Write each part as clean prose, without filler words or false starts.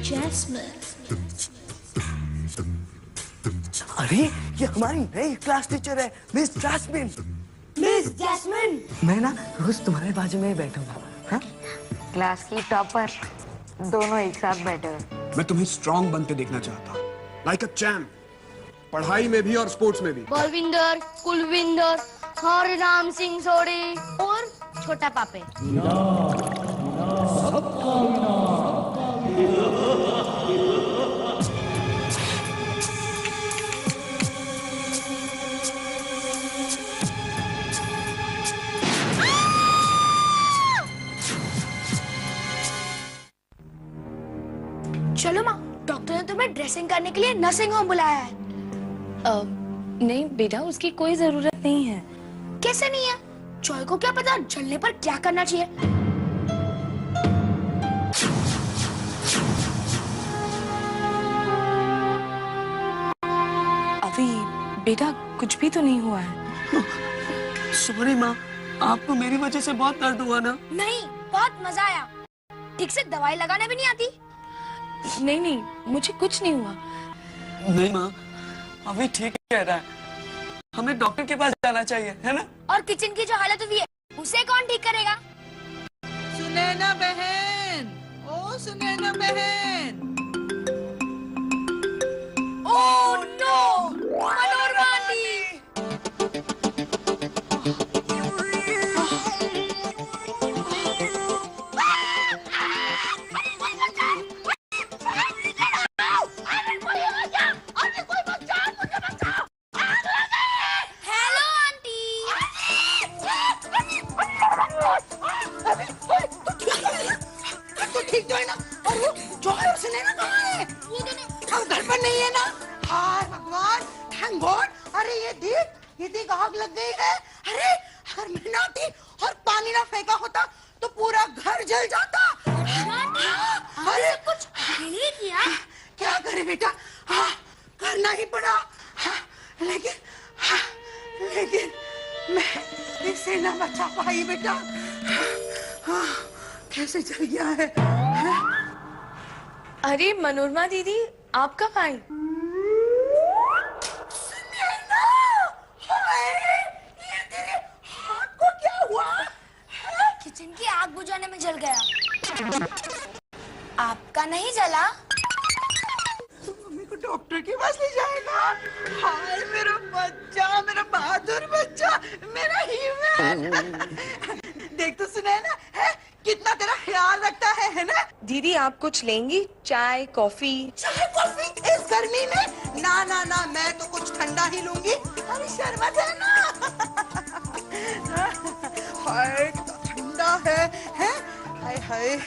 Jasmine. अरे ये हमारी नई क्लास टीचर है, मिस जैस्मिन। मिस जैस्मिन, मैं ना रोज तुम्हारे बाजू में ही बैठूंगा। हाँ? क्लास की टॉपर दोनों एक साथ बैठे हुए। मैं तुम्हें स्ट्रांग बनते देखना चाहता, लाइक अ चैंप, पढ़ाई में भी और स्पोर्ट्स में भी। बलविंदर, कुलविंदर, हरे राम सिंह सोढ़ी और छोटा पापे। चलो माँ, डॉक्टर ने तुम्हें ड्रेसिंग करने के लिए नर्सिंग होम बुलाया है। नहीं बेटा, उसकी कोई जरूरत नहीं है। कैसे नहीं है? जॉय को क्या पता जलने पर क्या करना चाहिए। अभी बेटा कुछ भी तो नहीं हुआ है। सॉरी माँ, आपको मेरी वजह से बहुत दर्द हुआ ना? नहीं, बहुत मजा आया। ठीक से दवाई लगाने भी नहीं आती। नहीं नहीं, मुझे कुछ नहीं हुआ। नहीं माँ, अभी ठीक कह रहा है, हमें डॉक्टर के पास जाना चाहिए, है ना? और किचन की जो हालत हुई है उसे कौन ठीक करेगा? सुनैना बहन, ओ सुनैना बहन। Oh no, Manorama aunty. Hello aunty. तो ठीक जो है ना, और वो जो है सुनैना कहाँ है? हम घर पर नहीं है ना? हाय भगवान, थैंक गॉड। अरे ये देख आग लग गई है। अरे अगर मैं ना आती और पानी ना फेंका होता तो पूरा घर जल जाता। अरे कुछ नहीं किया। क्या करे बेटा, हाँ करना ही पड़ा। हाँ, लेकिन मैं इसे ना बचा पाई बेटा। हाँ, कैसे जल गया है? अरे मनोरमा दीदी, आप कब आई? सुनैना, हाय, ये तेरे हाथ को क्या हुआ? किचन की आग बुझाने में जल गया। आपका नहीं जला? तू मम्मी को डॉक्टर के पास ले जाएगा? हाय मेरा बच्चा, मेरा बहादुर बच्चा, मेरा हीरो। देख तो सुनैना, है कितना तेरा ख्याल रखता है ना? दीदी आप कुछ लेंगी? चाय कॉफी? चाय कॉफी इस गर्मी में? ना ना ना, मैं तो कुछ ठंडा ही लूंगी। अरे शरबत है ना? हाय कितना ठंडा है? हाय हाय।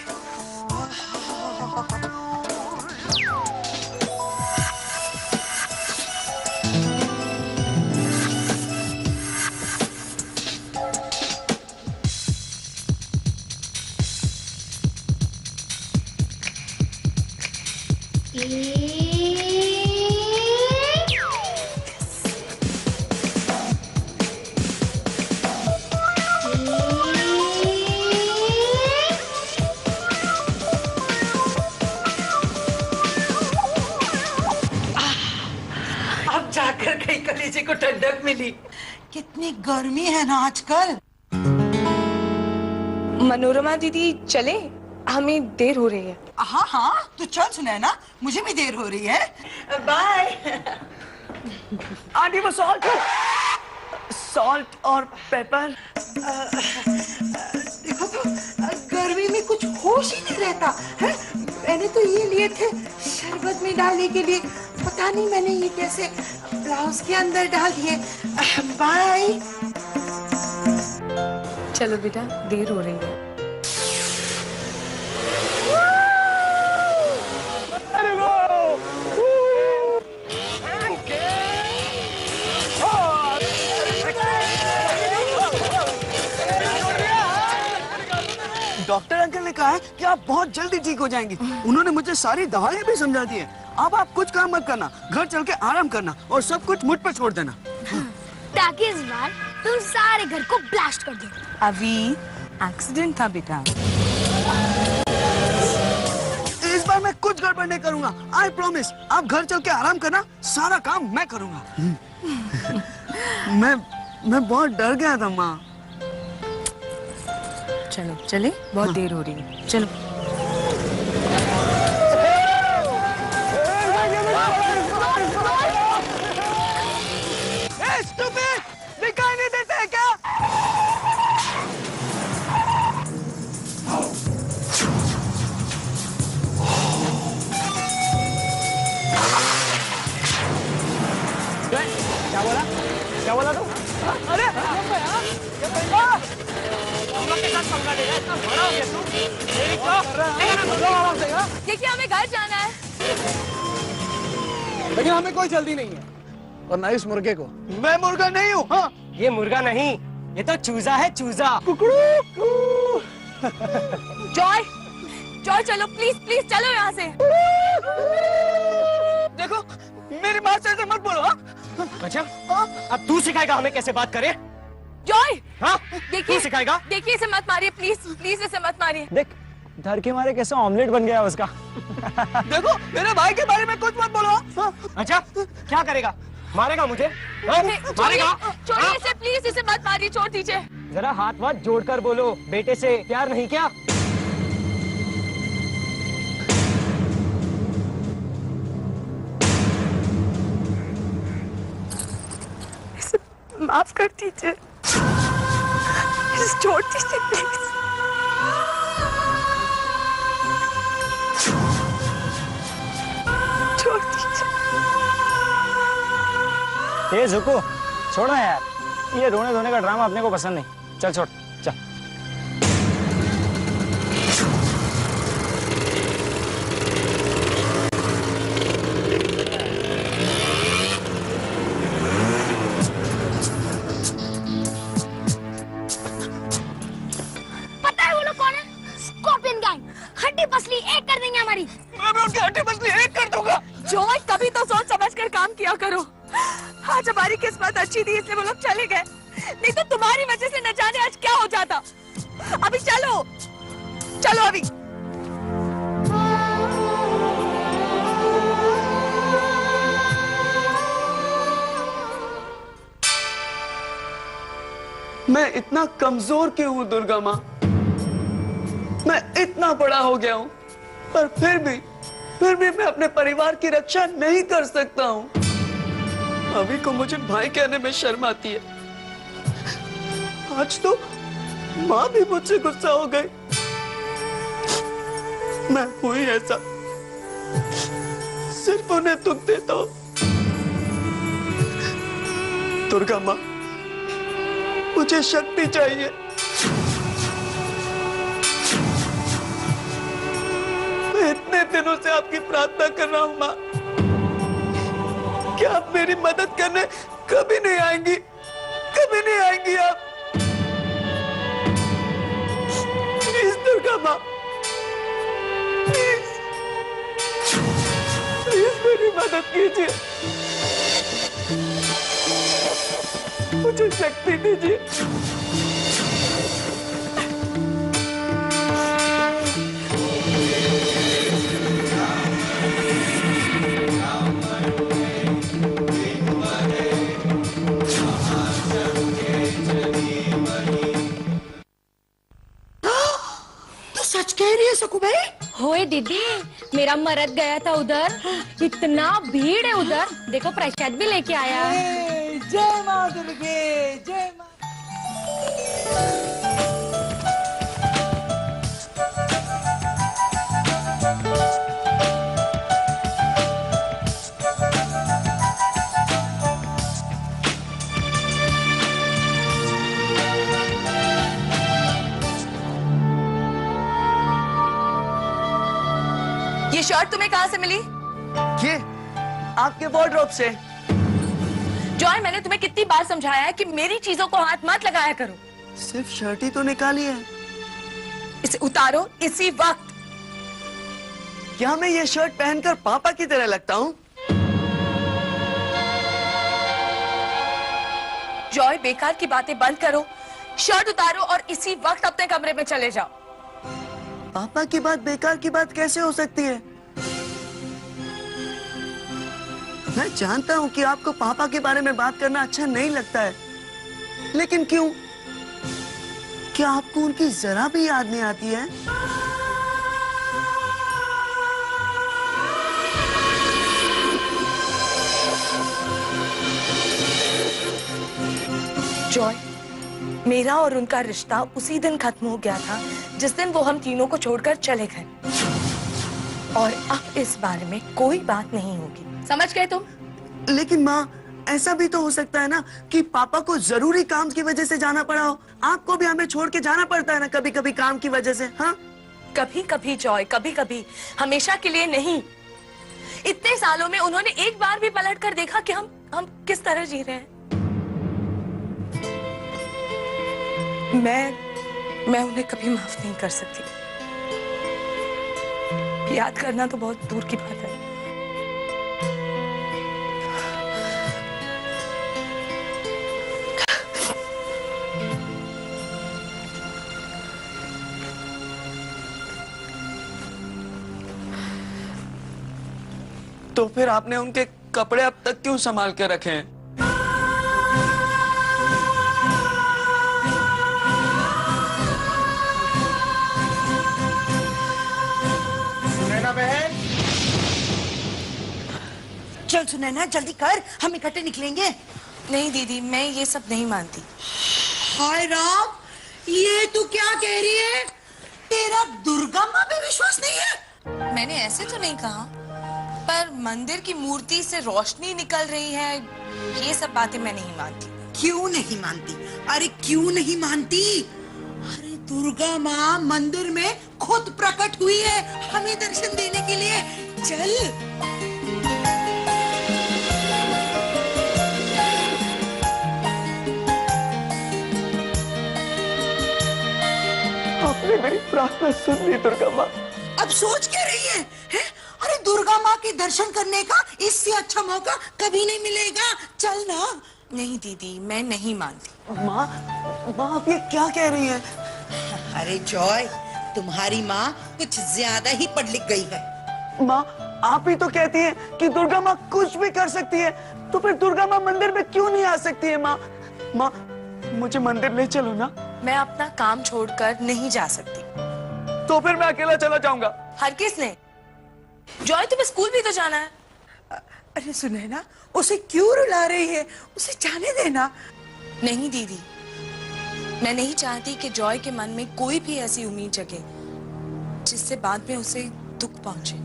अब जाकर कहीं कलेजे को ठंडक मिली। कितनी गर्मी है ना आजकल। मनोरमा दीदी चले, हमें देर हो रही है। हाँ हाँ, तू चल सुनैना, मुझे भी देर हो रही है। बाय। आंटी वो सॉल्ट और पेपर। देखो तो गर्मी में कुछ होश ही नहीं रहता है। मैंने तो ये लिए थे शरबत में डालने के लिए, पता नहीं मैंने ये कैसे ब्लाउज के अंदर डाल दिए। बाय। चलो बेटा, देर हो रही है। डॉक्टर अंकल ने कहा है कि आप बहुत जल्दी ठीक हो जाएंगी। उन्होंने मुझे सारी दवाइयाँ भी समझा दी है। अब आप कुछ काम मत करना, घर चल के आराम करना और सब कुछ मुझ पर छोड़ देना। ताकि इस बार तुम सारे घर को ब्लास्ट कर दो। अभी एक्सीडेंट था बेटा। इस बार मैं कुछ कुछ गड़बड़ नहीं करूंगा, आई प्रॉमिस। आप घर चल के आराम करना, सारा काम मैं करूंगा। मैं बहुत डर गया था माँ। चलो चले, बहुत देर हो रही है, चलो। स्टूपिड, दिखाई नहीं देते है क्या? क्या बोला? क्या बोला तू? अरे हम लोग के साथ पंगा ले रहा है, इतना बड़ा हो गया तू? मेरी क्या? देखिए हमें घर जाना है। लेकिन हमें कोई जल्दी नहीं है, और ना इस मुर्गे को। मैं मुर्गा नहीं हूँ। हाँ, ये मुर्गा नहीं, ये तो चूजा है, चूजा। जॉय, जॉय चलो प्लीज प्लीज चलो यहाँ से। देखो मेरी बात से ऐसे मत बोलो। हाँ? अच्छा, अब तू सिखाएगा हमें कैसे बात करें? जॉय, हाँ, देखिए तू सिखाएगा? देखिए इसे मत मारिए प्लीज प्लीज, इसे मत मारिए। देख, डर के मारे कैसे ऑमलेट बन गया उसका। देखो मेरे भाई के बारे में कुछ मत बोलो। हाँ? अच्छा, क्या करेगा? मारेगा मुझे? हाँ? मारेगा? छोड़िए हाँ? इसे प्लीज, इसे मत मारिए, छोड़ दीजिए। जरा हाथ वाथ जोड़कर बोलो, बेटे से प्यार नहीं क्या? माफ कर दीजिए, छोड़ दीजिए प्लीज। छोड़ दीजिए। ये झुको, छोड़ो यार, ये रोने धोने का ड्रामा अपने को पसंद नहीं। चल छोड़, चल। पता है वो लोग कौन है? Scorpion gang. हड्डी पसली एक कर देंगे हमारी। मैं उनकी हड्डी पसली एक कर दूंगा। जॉय कभी तो सोच समझ कर काम किया करो। आज हमारी किस्मत अच्छी थी इसलिए वो लोग चले गए, नहीं तो तुम्हारी वजह से न जाने आज क्या हो जाता। अभी चलो, चलो अभी। मैं इतना कमजोर क्यों हूँ दुर्गा माँ? मैं इतना बड़ा हो गया हूँ, पर फिर भी मैं अपने परिवार की रक्षा नहीं कर सकता हूँ। अभी को मुझे भाई कहने में शर्म आती है। आज तो माँ भी मुझसे गुस्सा हो गई। मैं हुई ऐसा, सिर्फ उन्हें दुख देता हूँ। दुर्गा माँ, मुझे शक्ति चाहिए। मैं इतने दिनों से आपकी प्रार्थना कर रहा हूँ माँ, क्या आप मेरी मदद करने कभी नहीं आएंगी? कभी नहीं आएंगी आप? प्लीज दुर्गा माँ, प्लीज प्लीज मेरी मदद कीजिए, मुझे शक्ति दीजिए। तो सच कह रही है सकू भाई? होए दीदी, मेरा मरद गया था उधर, इतना भीड़ है उधर। देखो प्रसाद भी लेके आया। जय माँ दुर्गे, जय माँ। ये शर्ट तुम्हें कहाँ से मिली? ये आपके वार्डरोब से। जॉय, मैंने तुम्हें कितनी बार समझाया है कि मेरी चीजों को हाथ मत लगाया करो। सिर्फ शर्ट ही तो निकाली है। इसे उतारो इसी वक्त। क्या मैं ये शर्ट पहनकर पापा की तरह लगता हूँ? जॉय, बेकार की बातें बंद करो, शर्ट उतारो और इसी वक्त अपने कमरे में चले जाओ। पापा की बात बेकार की बात कैसे हो सकती है? मैं जानता हूँ कि आपको पापा के बारे में बात करना अच्छा नहीं लगता है, लेकिन क्यों? क्या आपको उनकी जरा भी याद नहीं आती है? जॉय, मेरा और उनका रिश्ता उसी दिन खत्म हो गया था जिस दिन वो हम तीनों को छोड़कर चले गए, और अब इस बारे में कोई बात नहीं होगी, समझ गए तुम? लेकिन माँ, ऐसा भी तो हो सकता है ना कि पापा को जरूरी काम की वजह से जाना पड़ा हो। आपको भी हमें छोड़ के जाना पड़ता है ना कभी कभी काम की वजह से। हाँ, कभी कभी जॉय, कभी कभी, हमेशा के लिए नहीं। इतने सालों में उन्होंने एक बार भी पलट कर देखा कि हम किस तरह जी रहे हैं। मैं उन्हें कभी माफ नहीं कर सकती। याद करना तो बहुत दूर की बात है। तो फिर आपने उनके कपड़े अब तक क्यों संभाल के रखे हैं? सुनैना बहन, चल सुनैना, जल्दी कर, हम इकट्ठे निकलेंगे। नहीं दीदी, मैं ये सब नहीं मानती। हाय राम, ये तू क्या कह रही है? तेरा दुर्गा माँ पे विश्वास नहीं है? मैंने ऐसे तो नहीं कहा, पर मंदिर की मूर्ति से रोशनी निकल रही है, ये सब बातें मैं नहीं मानती। क्यों नहीं मानती? अरे क्यों नहीं मानती? अरे दुर्गा माँ मंदिर में खुद प्रकट हुई है हमें दर्शन देने के लिए। चल। आपने मेरी प्रार्थना सुन ली दुर्गा माँ। अब सोच क्या रही है? अरे दुर्गा माँ के दर्शन करने का इससे अच्छा मौका कभी नहीं मिलेगा। चल ना। नहीं दीदी, मैं नहीं मानती। माँ, आप ये क्या कह रही हैं? अरे जॉय, तुम्हारी माँ कुछ ज्यादा ही पढ़ लिख गई है। माँ, आप ही तो कहती हैं कि दुर्गा माँ कुछ भी कर सकती है, तो फिर दुर्गा माँ मंदिर में क्यों नहीं आ सकती है? माँ, मुझे मंदिर ले चलो ना। मैं अपना काम छोड़कर नहीं जा सकती। तो फिर मैं अकेला चला जाऊंगा। हर किसने? जॉय, तुम्हें स्कूल भी तो जाना है। अरे सुनैना, उसे क्यों रुला रही है? उसे जाने देना। नहीं दीदी, मैं नहीं चाहती कि जॉय के मन में कोई भी ऐसी उम्मीद जगे जिससे बाद में उसे दुख पहुंचे।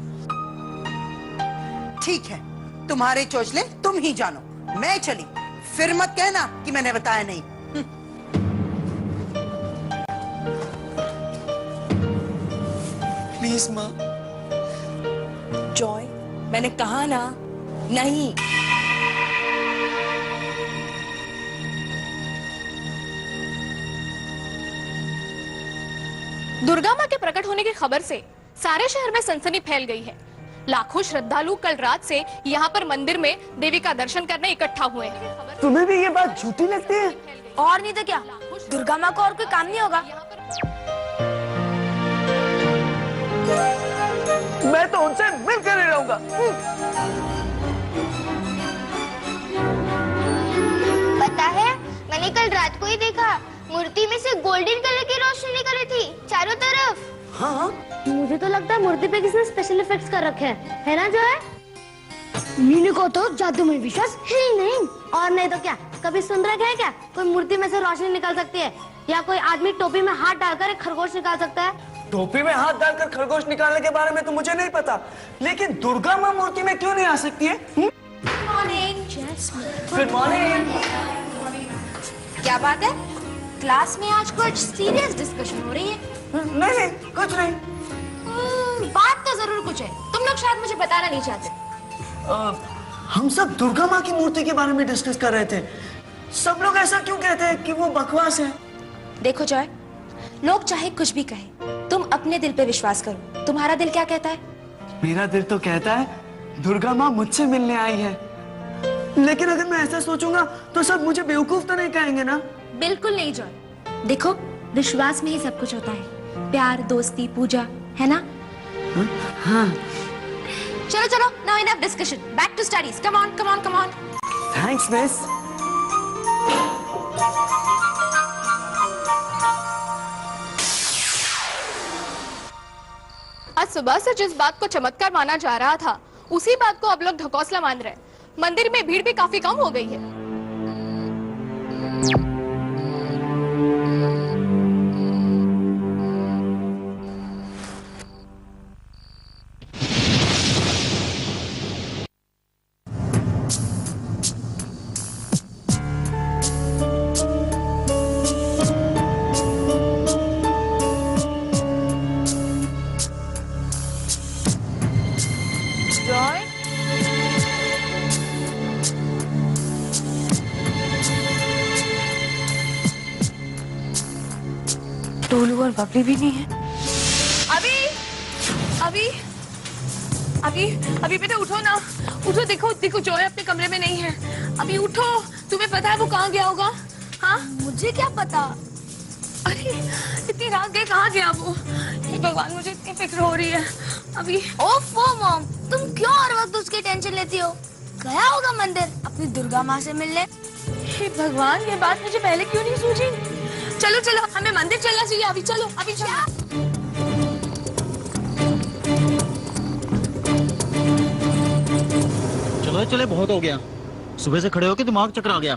ठीक है, तुम्हारे चोचले तुम ही जानो, मैं चली। फिर मत कहना कि मैंने बताया नहीं। प्लीज माँ। जॉय, मैंने कहा ना, नहीं। दुर्गा माँ के प्रकट होने की खबर से सारे शहर में सनसनी फैल गई है। लाखों श्रद्धालु कल रात से यहाँ पर मंदिर में देवी का दर्शन करने इकट्ठा हुए हैं। तुम्हें भी ये बात झूठी लगती है? और नहीं तो क्या, दुर्गा माँ को और कोई काम नहीं होगा। मैं तो उनसे मिलकर ही रहूंगा। पता है, मैंने कल रात को ही देखा, मूर्ति में से गोल्डन कलर की रोशनी निकल रही थी चारों तरफ। हाँ, मुझे तो लगता है मूर्ति पे किसी ने स्पेशल इफेक्ट्स कर रखे हैं, है ना जो है? मीनू को तो जादू में विश्वास है ही नहीं। और नहीं तो क्या, कभी सुन रखे हैं क्या कोई मूर्ति में से रोशनी निकल सकती है, या कोई आदमी टोपी में हाथ डालकर एक खरगोश निकाल सकता है? टोपी में हाथ डालकर खरगोश निकालने के बारे में तो मुझे नहीं पता, लेकिन दुर्गा माँ मूर्ति में क्यों नहीं आ सकती है? Good morning. क्या बात है, क्लास में आज कुछ सीरियस डिस्कशन हो रही है? नहीं, कुछ नहीं। बात तो जरूर कुछ है, तुम लोग शायद मुझे बताना नहीं चाहते। हम सब दुर्गा माँ की मूर्ति के बारे में डिस्कस कर रहे थे। सब लोग ऐसा क्यों कहते हैं कि वो बकवास है? देखो जॉय, लोग चाहे कुछ भी कहें, तुम अपने दिल पे विश्वास करो। तुम्हारा दिल क्या कहता है? मेरा दिल तो कहता है दुर्गा माँ मुझसे मिलने आई है, लेकिन अगर मैं ऐसा सोचूंगा तो सब मुझे बेवकूफ तो नहीं कहेंगे ना? बिल्कुल नहीं जॉय, देखो विश्वास में ही सब कुछ होता है, प्यार, दोस्ती, पूजा, है ना? हाँ। चलो चलो, now enough discussion. Back to studies. Come on, come on, come on. Thanks miss. आज सुबह से जिस बात को चमत्कार माना जा रहा था, उसी बात को अब लोग ढकोसला मान रहे हैं। मंदिर में भीड़ भी काफी कम हो गई है। टोलू और बबली भी नहीं है। अभी अभी अभी अभी बेटा उठो ना, उठो। देखो देखो जो है अपने कमरे में नहीं है। अभी उठो, तुम्हें पता है वो कहाँ गया होगा? हाँ मुझे क्या पता। अरे इतनी रात गए, कहाँ गया वो? हे भगवान, मुझे इतनी फिक्र हो रही है। अभी ओफो मॉम, तुम क्यों हर वक्त उसकी टेंशन लेती हो? गया होगा मंदिर अपनी दुर्गा माँ से मिलने। हे भगवान, ये बात मुझे पहले क्यों नहीं सूझी? चलो चलो, हमें मंदिर चलना चाहिए। अभी चलो, अभी चलो। चलो चले, बहुत हो गया। सुबह से खड़े होके दिमाग चकरा गया।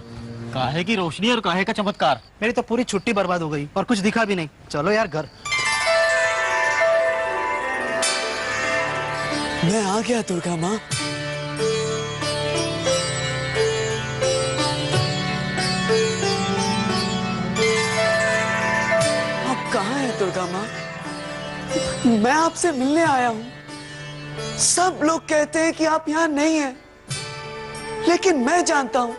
काहे की रोशनी और काहे का चमत्कार। मेरी तो पूरी छुट्टी बर्बाद हो गई और कुछ दिखा भी नहीं। चलो यार घर। मैं आ गया दुर्गा माँ। आप कहाँ हैं दुर्गा माँ? मैं आपसे मिलने आया हूँ। सब लोग कहते हैं कि आप यहाँ नहीं हैं, लेकिन मैं जानता हूँ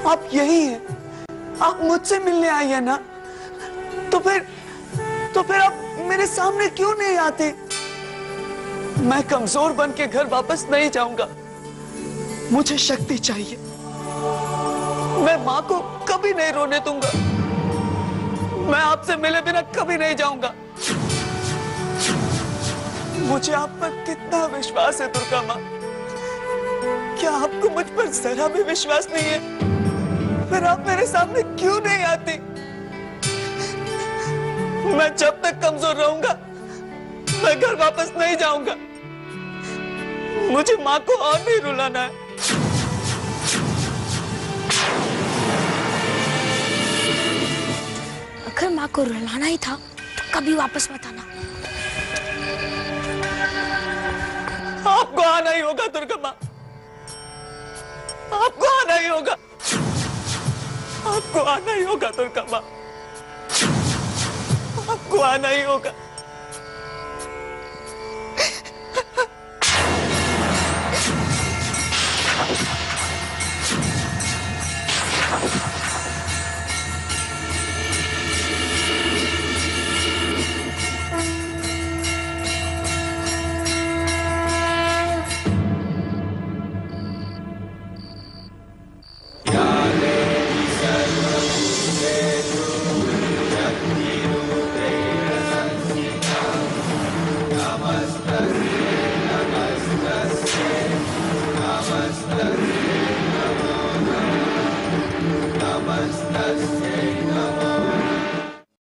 आप यही हैं। आप मुझसे मिलने आई हैं ना, तो फिर आप मेरे सामने क्यों नहीं आते? मैं कमजोर बन के घर वापस नहीं जाऊंगा। मुझे शक्ति चाहिए। मैं माँ को कभी नहीं रोने दूंगा। मैं आपसे मिले बिना कभी नहीं जाऊंगा। मुझे आप पर कितना विश्वास है दुर्गा माँ। क्या आपको मुझ पर जरा भी विश्वास नहीं है? फिर आप मेरे सामने क्यों नहीं आती? मैं जब तक कमजोर रहूंगा, मैं घर वापस नहीं जाऊंगा। मुझे माँ को और नहीं रुलाना है। अगर माँ को रुलाना ही था तो कभी वापस मत आना। आपको आना ही होगा दुर्गा माँ। आपको आना ही होगा। आपको आना ही होगा दुर्गा माँ। आपको आना ही होगा।